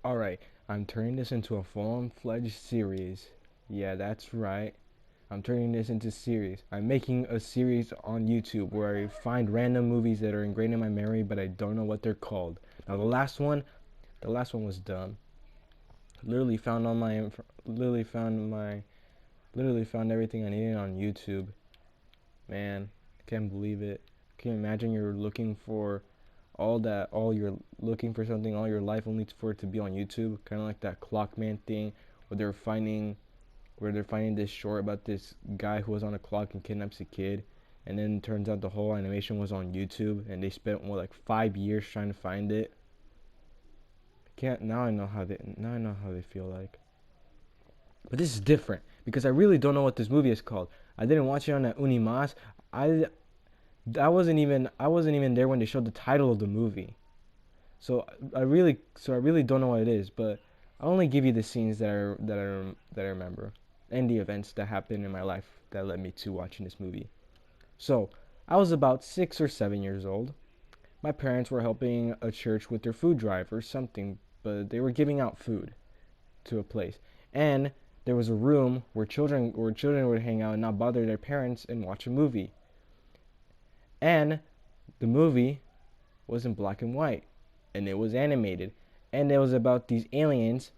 Alright, I'm turning this into a full-fledged series. Yeah, that's right. I'm turning this into series. I'm making a series on YouTube where I find random movies that are ingrained in my memory, but I don't know what they're called. Now the last one was dumb. Literally found all my, literally found everything I needed on YouTube. Man, I can't believe it. Can you imagine you're looking for something all your life only for it to be on YouTube? Kind of like that Clockman thing where they're finding this short about this guy who was on a clock and kidnaps a kid, and then it turns out the whole animation was on YouTube, and they spent like 5 years trying to find it. Can't now I know how they feel like. But this is different because I really don't know what this movie is called. I didn't watch it on that Unimas. I I wasn't even there when they showed the title of the movie. So I really don't know what it is, but I'll only give you the scenes that I remember and the events that happened in my life that led me to watching this movie. So, I was about 6 or 7 years old. My parents were helping a church with their food drive or something, but they were giving out food to a place. And there was a room where children would hang out and not bother their parents and watch a movie. And the movie was in black and white, and it was animated, and it was about these aliens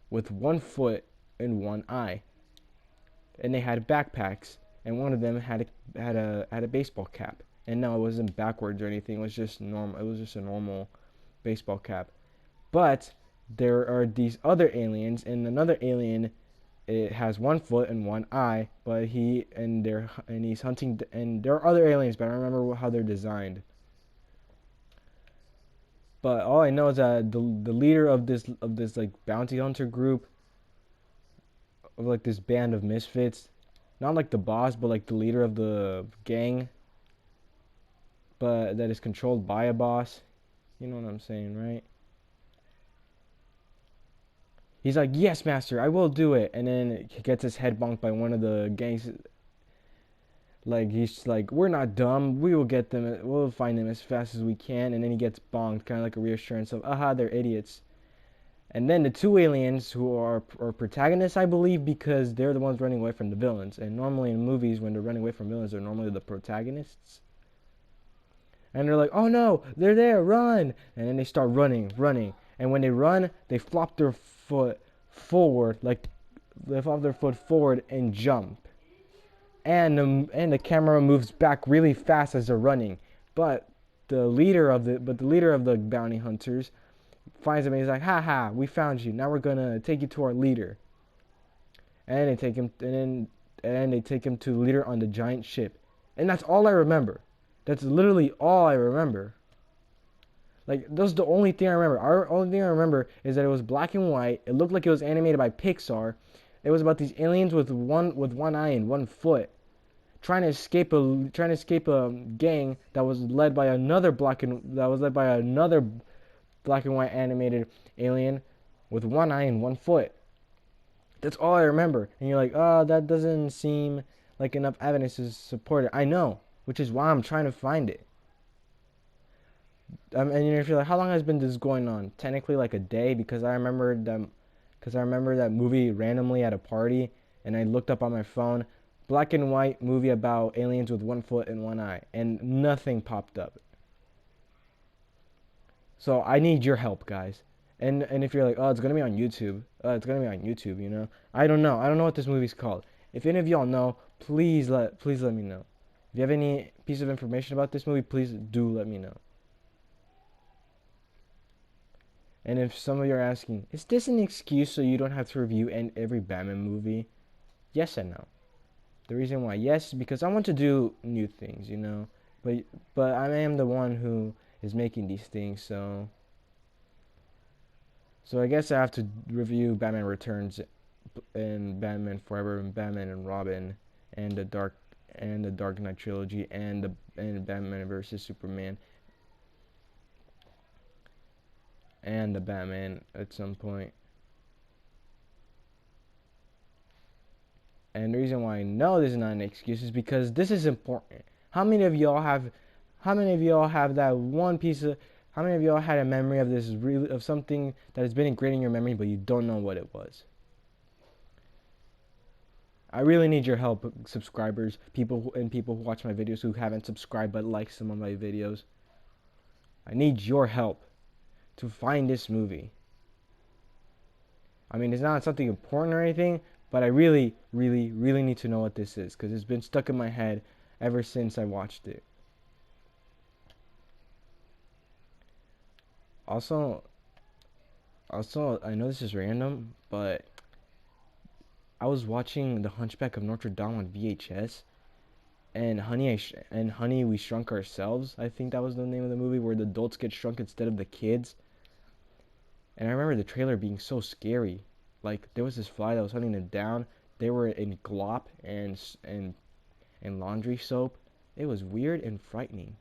with one foot and one eye, and they had backpacks, and one of them had a baseball cap, and no, it wasn't backwards or anything. It was just normal. It was just a normal baseball cap, but there are these other aliens, and another alien. It has one foot and one eye, but he's hunting, and there are other aliens, but I don't remember how they're designed. But all I know is that the leader of this like bounty hunter group, of like this band of misfits, not like the boss, but like the leader of the gang, but that is controlled by a boss. You know what I'm saying, right? He's like, "Yes, master, I will do it," and then he gets his head bonked by one of the gangs. Like he's like, "We're not dumb. We will get them. We'll find them as fast as we can." And then he gets bonked, kind of like a reassurance of, "Aha, they're idiots." And then the two aliens who are protagonists, I believe, because they're the ones running away from the villains. And normally in movies, when they're running away from villains, they're normally the protagonists. And they're like, "Oh no, they're there, run!" And then they start running. And when they run, they flop their foot forward, like they flop their foot forward and jump. And the camera moves back really fast as they're running. But the leader of the bounty hunters finds him and he's like, "Ha ha, we found you. Now we're gonna take you to our leader." And then they take him to the leader on the giant ship. And that's all I remember. That's literally all I remember. Like that's the only thing I remember. Our only thing I remember is that it was black and white. It looked like it was animated by Pixar. It was about these aliens with one eye and one foot trying to escape a gang that was led by another black and white animated alien with one eye and one foot. That's all I remember. And you're like, "Oh, that doesn't seem like enough evidence to support it." I know, which is why I'm trying to find it. And if you're like, "How long has been this going on?" Technically, like a day, because I remember that movie randomly at a party, and I looked up on my phone, black and white movie about aliens with one foot and one eye, and nothing popped up. So I need your help, guys. And if you're like, "Oh, it's gonna be on YouTube," it's gonna be on YouTube. I don't know. I don't know what this movie's called. If any of y'all know, please let me know. If you have any piece of information about this movie, please do let me know. And if some of you are asking, is this an excuse so you don't have to review every Batman movie? Yes and no. The reason why yes is because I want to do new things. But I am the one who is making these things, so I guess I have to review Batman Returns and Batman Forever and Batman and Robin and the Dark Knight trilogy and Batman versus Superman and the Batman at some point. And the reason why I know this is not an excuse is because this is important. How many of y'all have that one piece of How many of y'all had a memory of this really of something that has been ingrained in your memory, but you don't know what it was? I really need your help, subscribers, people who watch my videos who haven't subscribed but like some of my videos. I need your help to find this movie. I mean, it's not something important or anything, but I really, really, really need to know what this is because it's been stuck in my head ever since I watched it. Also, I know this is random, but I was watching The Hunchback of Notre Dame on VHS, and Honey, We Shrunk Ourselves. I think that was the name of the movie where the adults get shrunk instead of the kids. And I remember the trailer being so scary. Like there was this fly that was hunting them down. They were in glop and laundry soap. It was weird and frightening.